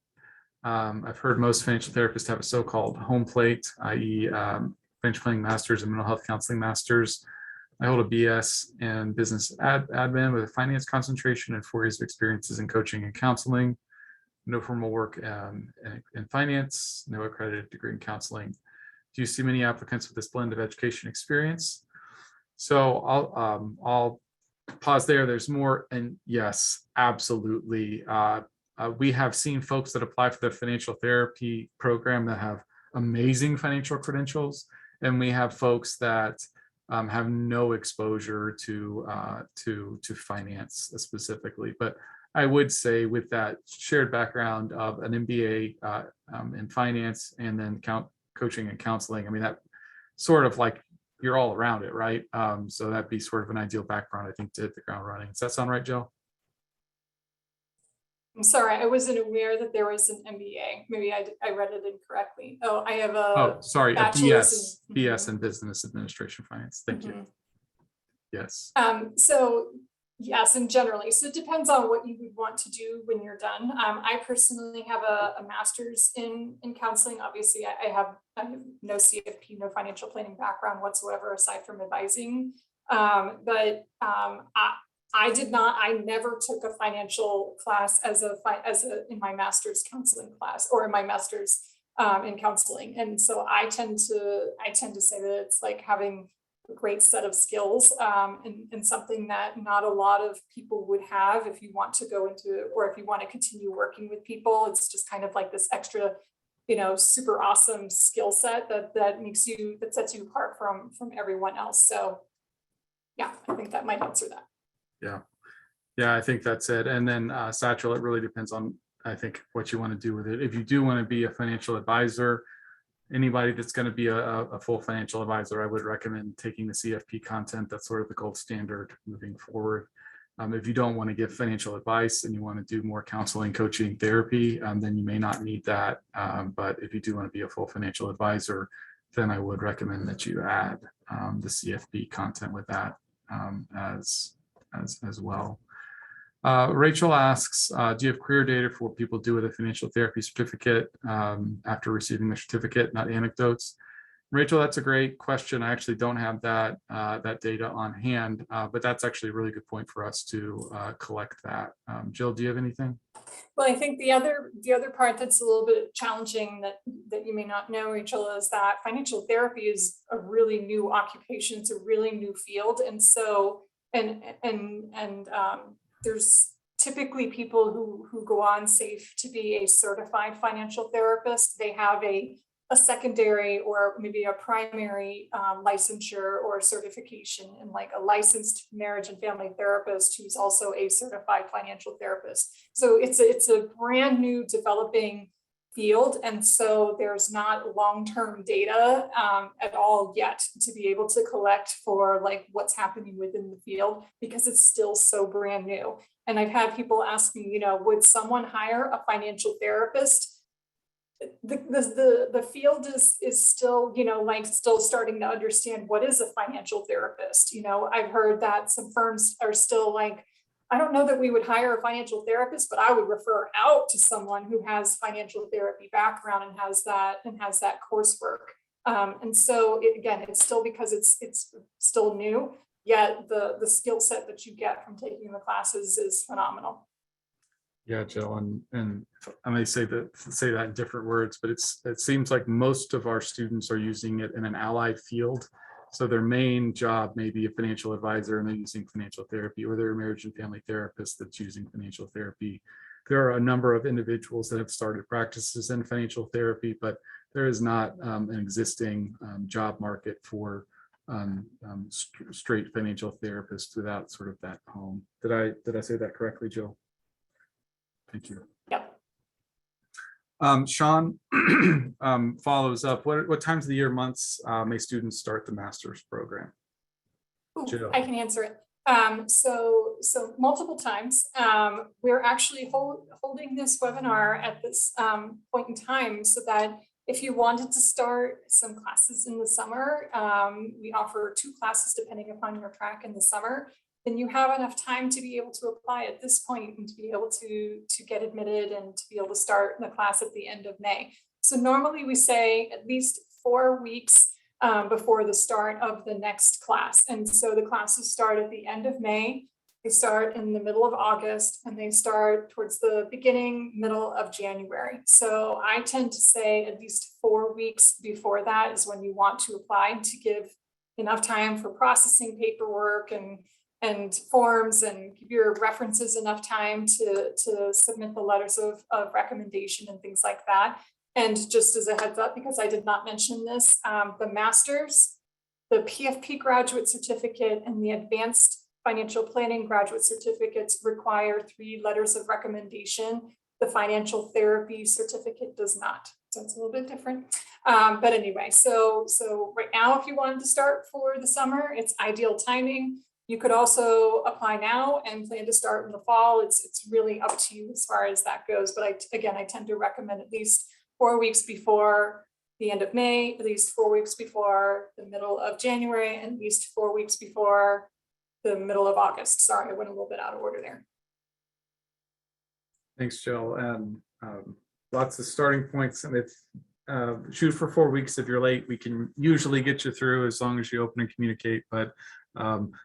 I've heard most financial therapists have a so-called home plate, i.e. Financial planning masters and mental health counseling masters. I hold a BS in business admin with a finance concentration and 4 years of experiences in coaching and counseling. No formal work in finance, no accredited degree in counseling. Do you see many applicants with this blend of education experience? So I'll pause there. There's more, and yes, absolutely. We have seen folks that apply for the financial therapy program that have amazing financial credentials, and we have folks that have no exposure to finance specifically. But I would say with that shared background of an MBA in finance and then coaching and counseling, I mean, that sort of like you're all around it, right? So that'd be sort of an ideal background, I think, to hit the ground running. Does that sound right, Jill? I'm sorry, I wasn't aware that there was an MBA. Maybe I read it incorrectly. Oh, I have a sorry, a bachelor's BS in business administration finance. Thank you. Yes. So yes, and generally, so it depends on what you would want to do when you're done. I personally have a master's in counseling. Obviously, I have no CFP, no financial planning background whatsoever, aside from advising. But I never took a financial class in my master's counseling class or in my master's in counseling. And so I tend to say that it's like having a great set of skills and something that not a lot of people would have if you want to go into, or if you want to continue working with people. It's just kind of like this extra, super awesome skill set that sets you apart from everyone else. So yeah, I think that might answer that. Yeah, I think that's it. And then Satchel, it really depends on, I think, what you want to do with it. If you do want to be a financial advisor, anybody that's going to be a full financial advisor, I would recommend taking the CFP content. That's sort of the gold standard moving forward. If you don't want to give financial advice and you want to do more counseling, coaching, therapy, then you may not need that. But if you do want to be a full financial advisor, then I would recommend that you add the CFP content with that as well. Rachel asks, do you have career data for what people do with a financial therapy certificate after receiving the certificate, not anecdotes? Rachel, that's a great question. I actually don't have that data on hand, but that's actually a really good point for us to collect that. Jill, do you have anything? Well, I think the other part that's a little bit challenging that you may not know, Rachel, is that financial therapy is a really new occupation. It's a really new field, and so there's typically people who go on safe to be a certified financial therapist. They have a secondary or maybe a primary licensure or certification, and like a licensed marriage and family therapist who's also a certified financial therapist. So it's a brand new developing field, and so there's not long-term data at all yet to be able to collect for like what's happening within the field, because it's still so brand new. And I've had people ask me, would someone hire a financial therapist? The field is still, still starting to understand what is a financial therapist. I've heard that some firms are still like, I don't know that we would hire a financial therapist, but I would refer out to someone who has financial therapy background and has that coursework. And so again, it's still because it's still new, yet the skill set that you get from taking the classes is phenomenal. Yeah, Jill, and I may say that in different words, but it seems like most of our students are using it in an allied field. So their main job may be a financial advisor and they're using financial therapy, or they're a marriage and family therapist that's using financial therapy. There are a number of individuals that have started practices in financial therapy, but there is not an existing job market for straight financial therapists without sort of that home. Did I say that correctly, Jill? Thank you. Yep. Sean follows up. What times of the year, months may students start the master's program? Ooh, Jill. I can answer it. So multiple times. We're actually holding this webinar at this point in time so that if you wanted to start some classes in the summer, we offer 2 classes depending upon your track in the summer, then you have enough time to be able to apply at this point and to be able to get admitted and to be able to start the class at the end of May. So normally we say at least 4 weeks before the start of the next class. And so the classes start at the end of May, they start in the middle of August, and they start towards the middle of January. So I tend to say at least 4 weeks before that is when you want to apply to give enough time for processing paperwork and forms, and give your references enough time to submit the letters of recommendation and things like that. And just as a heads up, because I did not mention this, the master's, the PFP graduate certificate, and the advanced financial planning graduate certificates require 3 letters of recommendation. The financial therapy certificate does not. So it's a little bit different. But anyway, so right now, if you wanted to start for the summer, it's ideal timing. You could also apply now and plan to start in the fall. It's really up to you as far as that goes. But I tend to recommend at least 4 weeks before the end of May, at least 4 weeks before the middle of January, and at least 4 weeks before the middle of August. Sorry, I went a little bit out of order there. Thanks, Jill. And lots of starting points. And if shoot for 4 weeks. If you're late, we can usually get you through as long as you open and communicate. But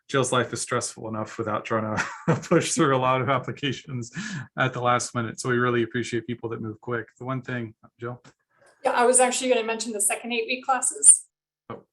Jill's life is stressful enough without trying to push through a lot of applications at the last minute. So we really appreciate people that move quick. The one thing, Jill? Yeah, I was actually going to mention the second 8-week classes. Oh.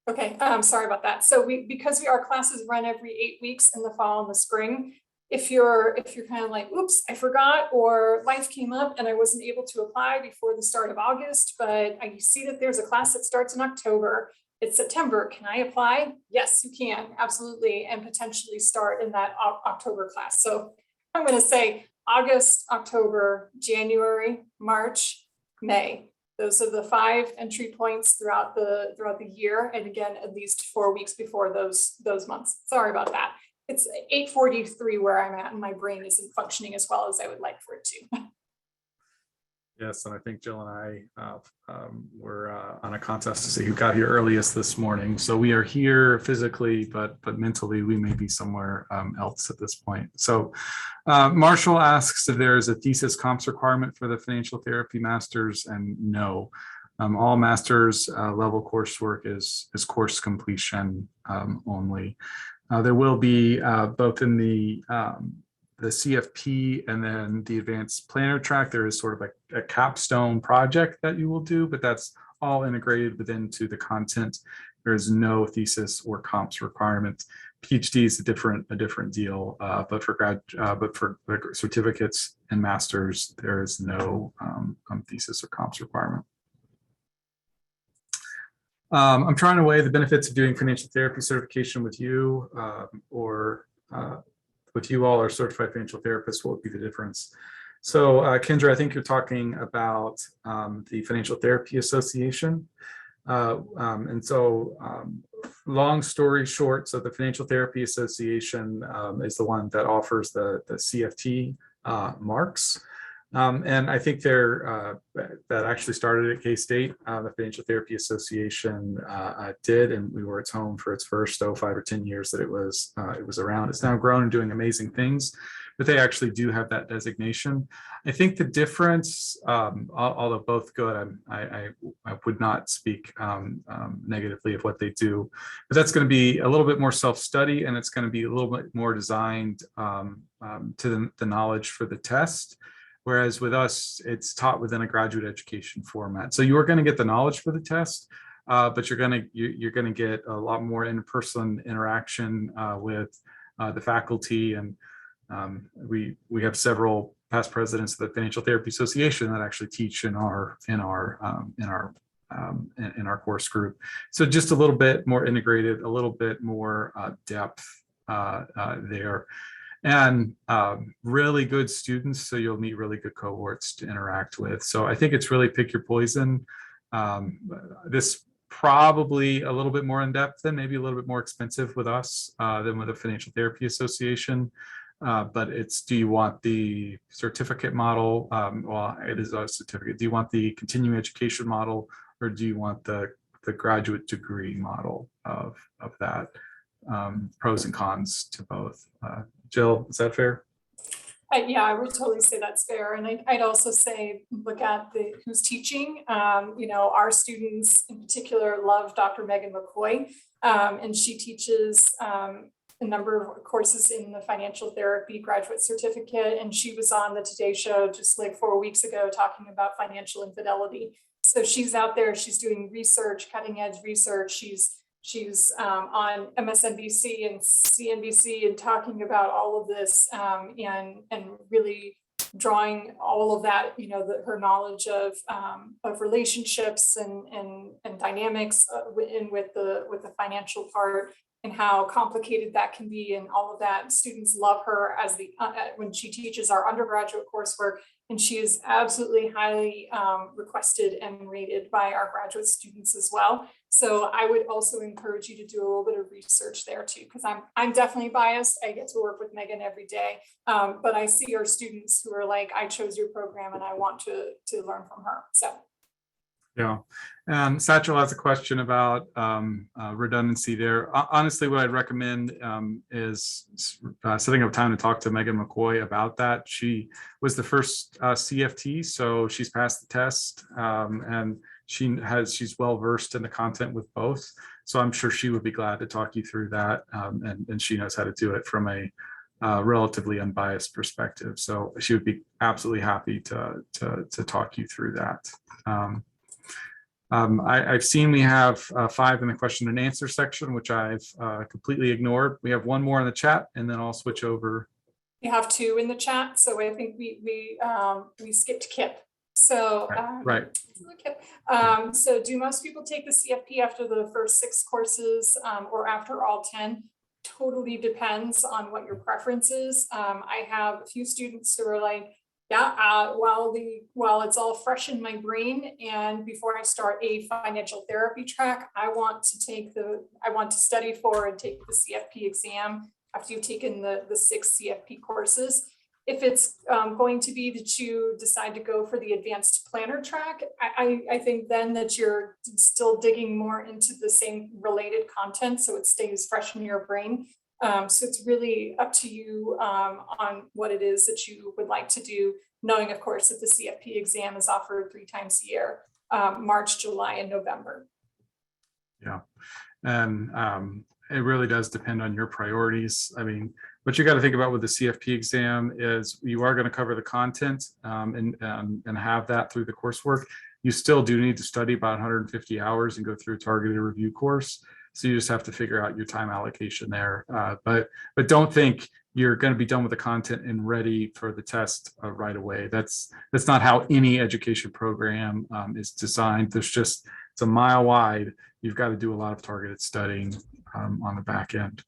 Okay, sorry about that. So because our classes run every 8 weeks in the fall and the spring, if you're kind of like, oops, I forgot, or life came up and I wasn't able to apply before the start of August, but I see that there's a class that starts in October. It's September. Can I apply? Yes, you can. Absolutely. And potentially start in that October class. So I'm going to say August, October, January, March, May. Those are the 5 entry points throughout the year. And again, at least 4 weeks before those months. Sorry about that. It's 8:43 where I'm at, and my brain isn't functioning as well as I would like for it to. Yes, and I think Jill and I were on a contest to see who got here earliest this morning. So we are here physically, but mentally we may be somewhere else at this point. So Marshall asks if there is a thesis comps requirement for the financial therapy masters, and no. All master's level coursework is course completion only. There will be both in the CFP and then the advanced planner track, there is sort of a capstone project that you will do, but that's all integrated into the content. There is no thesis or comps requirement. PhD is a different deal, but for certificates and masters, there is no thesis or comps requirement. I'm trying to weigh the benefits of doing financial therapy certification with you or with you all are certified financial therapists. What would be the difference? So Kendra, I think you're talking about the Financial Therapy Association. And so long story short, so the Financial Therapy Association is the one that offers the CFT marks. And I think that actually started at KState. The Financial Therapy Association did, and we were its home for its first 5 or 10 years that it was around. It's now grown and doing amazing things, but they actually do have that designation. I think the difference, although both good, I would not speak negatively of what they do, but that's going to be a little bit more self-study, and it's going to be a little bit more designed to the knowledge for the test. Whereas with us, it's taught within a graduate education format. So you are going to get the knowledge for the test, but you're going to get a lot more in-person interaction with the faculty, and we have several past presidents of the Financial Therapy Association that actually teach in our course group. So just a little bit more integrated, a little bit more depth there. and really good students. So you'll meet really good cohorts to interact with. So I think it's really pick your poison. This probably a little bit more in depth and maybe a little bit more expensive with us than with the Financial Therapy Association. But it's, do you want the certificate model? Well, it is a certificate. Do you want the continuing education model, or do you want the graduate degree model of that? Pros and cons to both. Jill, is that fair? Yeah, I would totally say that's fair. And I'd also say, look at who's teaching. Our students in particular love Dr. Megan McCoy, and she teaches a number of courses in the financial therapy graduate certificate. And she was on the Today Show just like 4 weeks ago talking about financial infidelity. So she's out there, she's doing research, cutting edge research. She's on MSNBC and CNBC and talking about all of this and really drawing all of that, her knowledge of relationships and dynamics with the financial part, and how complicated that can be, and all of that. Students love her as when she teaches our undergraduate coursework, and she is absolutely highly requested and rated by our graduate students as well. So I would also encourage you to do a little bit of research there too, because I'm definitely biased. I get to work with Megan every day, but I see our students who are like, I chose your program and I want to learn from her. So. Yeah, and Satchel has a question about redundancy there. Honestly, what I'd recommend is setting up time to talk to Megan McCoy about that. She was the first CFT, so she's passed the test, and she's well versed in the content with both. So I'm sure she would be glad to talk you through that, and she knows how to do it from a relatively unbiased perspective. So she would be absolutely happy to talk you through that. I've seen we have 5 in the question and answer section, which I've completely ignored. We have 1 more in the chat, and then I'll switch over. We have 2 in the chat, so I think we skipped Kip. So right. Kip. So do most people take the CFP after the first 6 courses or after all 10? Totally depends on what your preference is. I have a few students who are like, yeah, while it's all fresh in my brain, and before I start a financial therapy track, I want to study for and take the CFP exam after you've taken the 6 CFP courses. If it's going to be that you decide to go for the advanced planner track, I think then that you're still digging more into the same related content, so it stays fresh in your brain. So it's really up to you on what it is that you would like to do, knowing, of course, that the CFP exam is offered 3 times a year, March, July, and November. Yeah, and it really does depend on your priorities. I mean, what you got to think about with the CFP exam is you are going to cover the content and have that through the coursework. You still do need to study about 150 hours and go through a targeted review course. So you just have to figure out your time allocation there. But don't think you're going to be done with the content and ready for the test right away. That's not how any education program is designed. It's a mile wide. You've got to do a lot of targeted studying on the back end.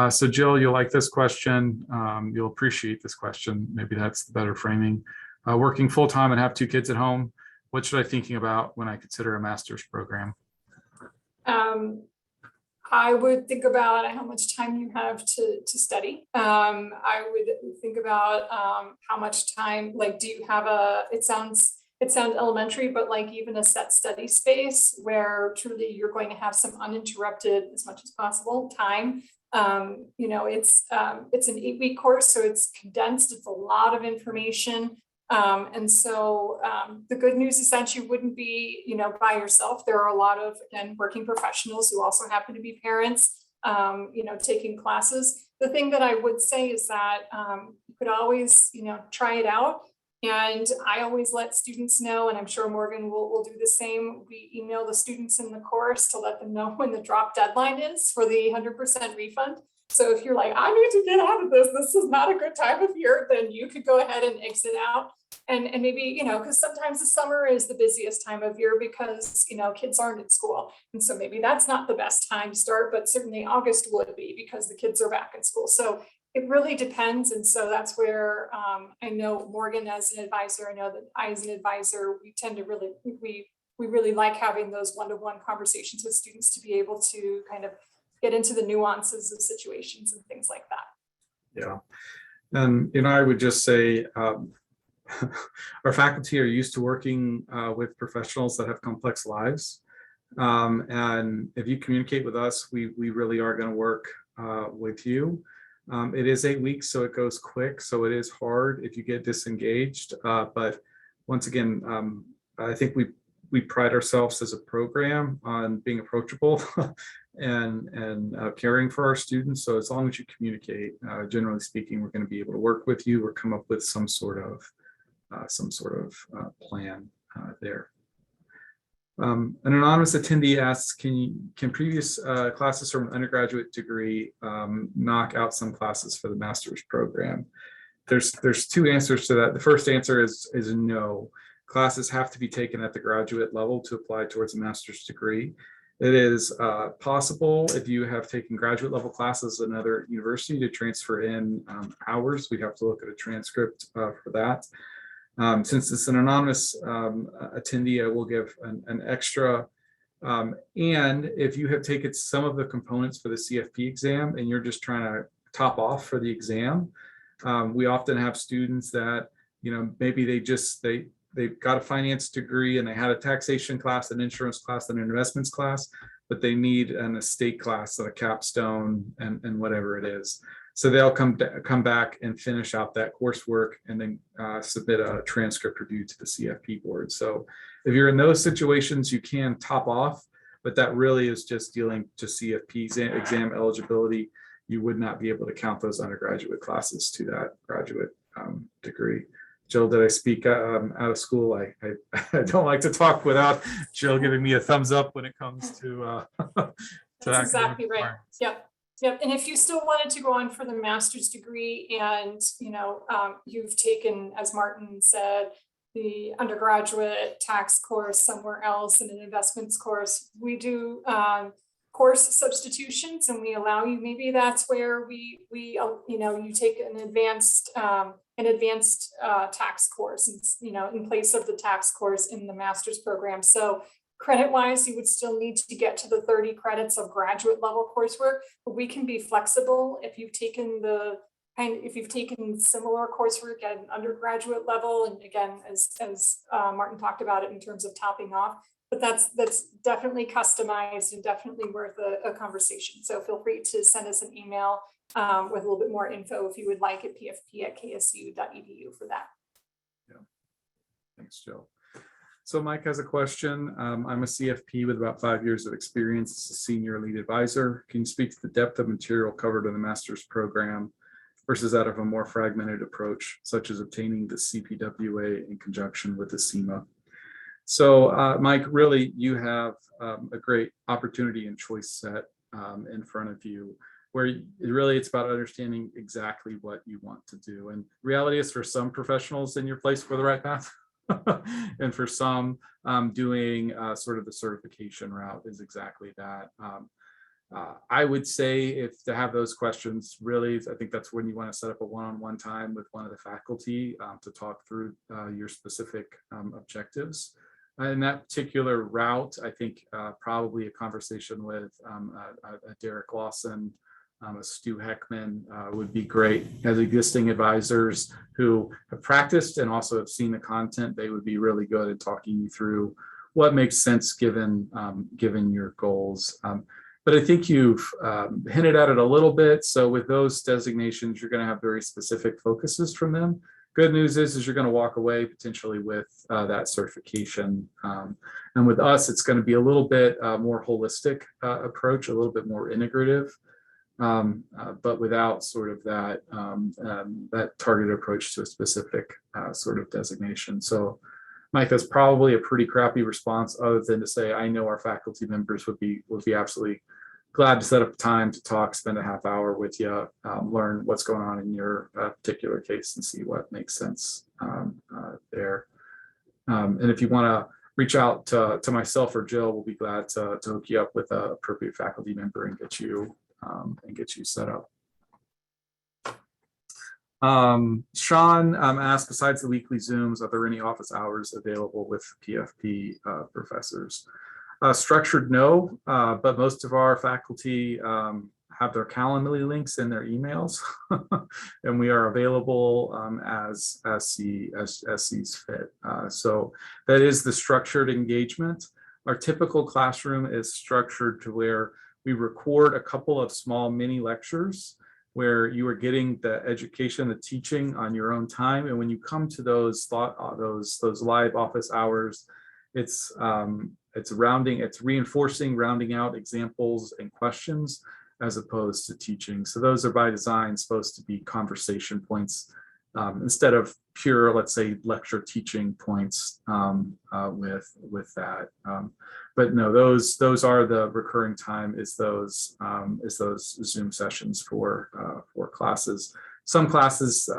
So Jill, you'll like this question. You'll appreciate this question. Maybe that's the better framing. Working full time and have 2 kids at home, what should I be thinking about when I consider a master's program? I would think about how much time you have to study. I would think about how much time, like, do you have it sounds elementary, but like even a set study space where truly you're going to have some uninterrupted, as much as possible, time. It's an 8-week course, so it's condensed. It's a lot of information. And so the good news is that you wouldn't be, by yourself. There are a lot of, again, working professionals who also happen to be parents, taking classes. The thing that I would say is that you could always, try it out. And I always let students know, and I'm sure Morgan will do the same. We email the students in the course to let them know when the drop deadline is for the 100% refund. So if you're like, I need to get out of this is not a good time of year, then you could go ahead and exit out. And maybe, because sometimes the summer is the busiest time of year because, kids aren't at school. And so maybe that's not the best time to start, but certainly August would be because the kids are back in school. So It really depends. And so that's where I know Morgan as an advisor, I know that I as an advisor, we tend to really, we really like having those one-to-one conversations with students to be able to kind of get into the nuances of situations and things like that. Yeah. And, I would just say our faculty are used to working with professionals that have complex lives. And if you communicate with us, we really are going to work with you. It is 8 weeks, so it goes quick. So it is hard if you get disengaged. But once again, I think we pride ourselves as a program on being approachable and caring for our students. So as long as you communicate, generally speaking, we're going to be able to work with you or come up with some sort of plan there. An anonymous attendee asks, can previous classes from an undergraduate degree knock out some classes for the master's program? There's two answers to that. The first answer is no. Classes have to be taken at the graduate level to apply towards a master's degree. It is possible if you have taken graduate level classes at another university to transfer in hours. We'd have to look at a transcript for that. Since it's an anonymous attendee, I will give an extra. And if you have taken some of the components for the CFP exam and you're just trying to top off for the exam, we often have students that, maybe they've got a finance degree and they had a taxation class, an insurance class, and an investments class, but they need an estate class, a capstone, and whatever it is. So they'll come back and finish out that coursework and then submit a transcript review to the CFP board. So if you're in those situations, you can top off, but that really is just dealing to CFP exam eligibility. You would not be able to count those undergraduate classes to that graduate degree. Jill, did I speak out of school? I don't like to talk without Jill giving me a thumbs up when it comes to That's exactly right. Yep. Yep. And if you still wanted to go on for the master's degree and, you've taken, as Martin said, the undergraduate tax course somewhere else and an investments course, we do course substitutions and we allow you, maybe that's where you take an advanced tax course, in place of the tax course in the master's program. So credit wise, you would still need to get to the 30 credits of graduate level coursework, but we can be flexible if you've taken similar coursework at an undergraduate level. And again, as Martin talked about it in terms of topping off, but that's definitely customized and definitely worth a conversation. So feel free to send us an email with a little bit more info if you would like at pfp@ksu.edu for that. Yeah, thanks, Jill. So Mike has a question. I'm a CFP with about 5 years of experience as a senior lead advisor. Can you speak to the depth of material covered in the master's program versus that of a more fragmented approach, such as obtaining the CPWA in conjunction with the SEMA? So Mike, really, you have a great opportunity and choice set in front of you, where it's about understanding exactly what you want to do. And reality is, for some professionals in your place for the right path. And for some, doing sort of the certification route is exactly that. I would say, if to have those questions, really, I think that's when you want to set up a one-on-one time with one of the faculty to talk through your specific objectives. In that particular route, I think probably a conversation with Derek Lawson, Stu Heckman would be great. As existing advisors who have practiced and also have seen the content, they would be really good at talking you through what makes sense given your goals. But I think you've hinted at it a little bit. So with those designations, you're going to have very specific focuses from them. Good news is you're going to walk away potentially with that certification. And with us, it's going to be a little bit more holistic approach, a little bit more integrative. But without sort of that targeted approach to a specific sort of designation. So Mike, that's probably a pretty crappy response, other than to say, I know our faculty members would be absolutely glad to set up time to talk, spend a half hour with you, learn what's going on in your particular case and see what makes sense there. And if you want to reach out to myself or Jill, we'll be glad to hook you up with an appropriate faculty member and get you set up. Sean asked, besides the weekly Zooms, are there any office hours available with PFP professors? Structured, no, but most of our faculty have their Calendly links in their emails, and we are available as sees fit. So that is the structured engagement. Our typical classroom is structured to where we record a couple of small mini lectures where you are getting the education, the teaching on your own time. And when you come to those live office hours, it's reinforcing, rounding out examples and questions as opposed to teaching. So those are by design supposed to be conversation points instead of pure, let's say, lecture teaching points with that. But no, those are the recurring time is those Zoom sessions for classes. Some classes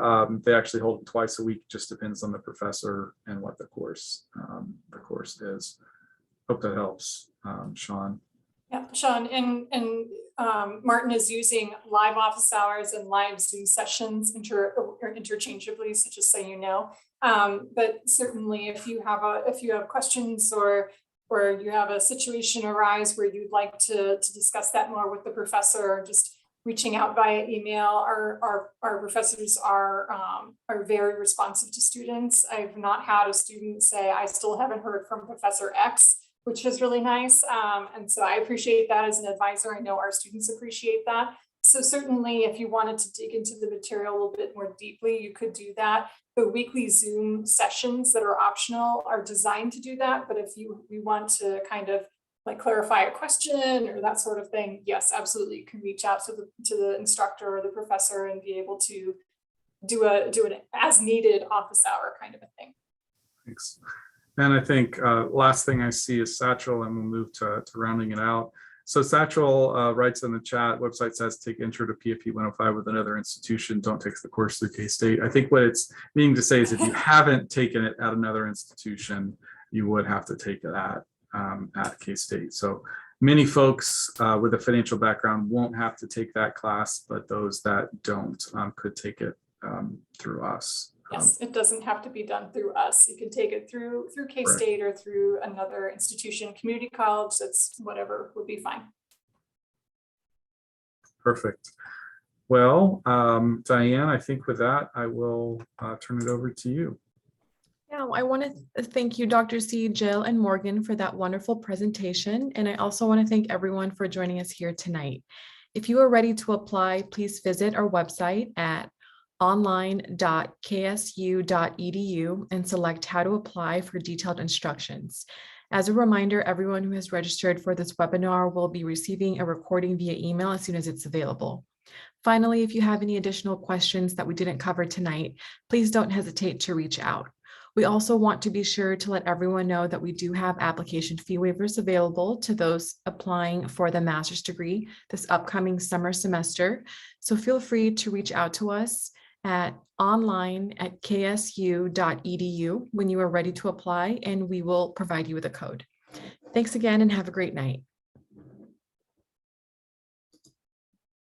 they actually hold twice a week. Just depends on the professor and what the course is. Hope that helps, Sean. Yeah, Sean, and Martin is using live office hours and live Zoom sessions interchangeably, so just so you know. But certainly, if you have questions or you have a situation arise where you'd like to discuss that more with the professor, just reaching out via email. Our professors are very responsive to students. I've not had a student say, I still haven't heard from Professor X, which is really nice. And so I appreciate that as an advisor. I know our students appreciate that. So certainly if you wanted to dig into the material a little bit more deeply, you could do that. The weekly Zoom sessions that are optional are designed to do that. But if we want to kind of like clarify a question or that sort of thing, yes, absolutely. You can reach out to the instructor or the professor and be able to do an as needed office hour kind of a thing. Thanks. And I think last thing I see is Satchel, and we'll move to rounding it out. So Satchel writes in the chat, website says take intro to PFP 105 with another institution, don't take the course through K-State. I think what it's meaning to say is if you haven't taken it at another institution, you would have to take it at K-State. So many folks with a financial background won't have to take that class, but those that don't could take it through us. Yes, it doesn't have to be done through us. You can take it through K-State or through another institution, community college, that's whatever would be fine. Perfect. Well, Diane, I think with that, I will turn it over to you. Yeah, I want to thank you, Dr. C, Jill, and Morgan for that wonderful presentation. And I also want to thank everyone for joining us here tonight. If you are ready to apply, please visit our website at online.ksu.edu and select how to apply for detailed instructions. As a reminder, everyone who has registered for this webinar will be receiving a recording via email as soon as it's available. Finally, if you have any additional questions that we didn't cover tonight, please don't hesitate to reach out. We also want to be sure to let everyone know that we do have application fee waivers available to those applying for the master's degree this upcoming summer semester. So feel free to reach out to us at online@ksu.edu when you are ready to apply, and we will provide you with a code. Thanks again and have a great night.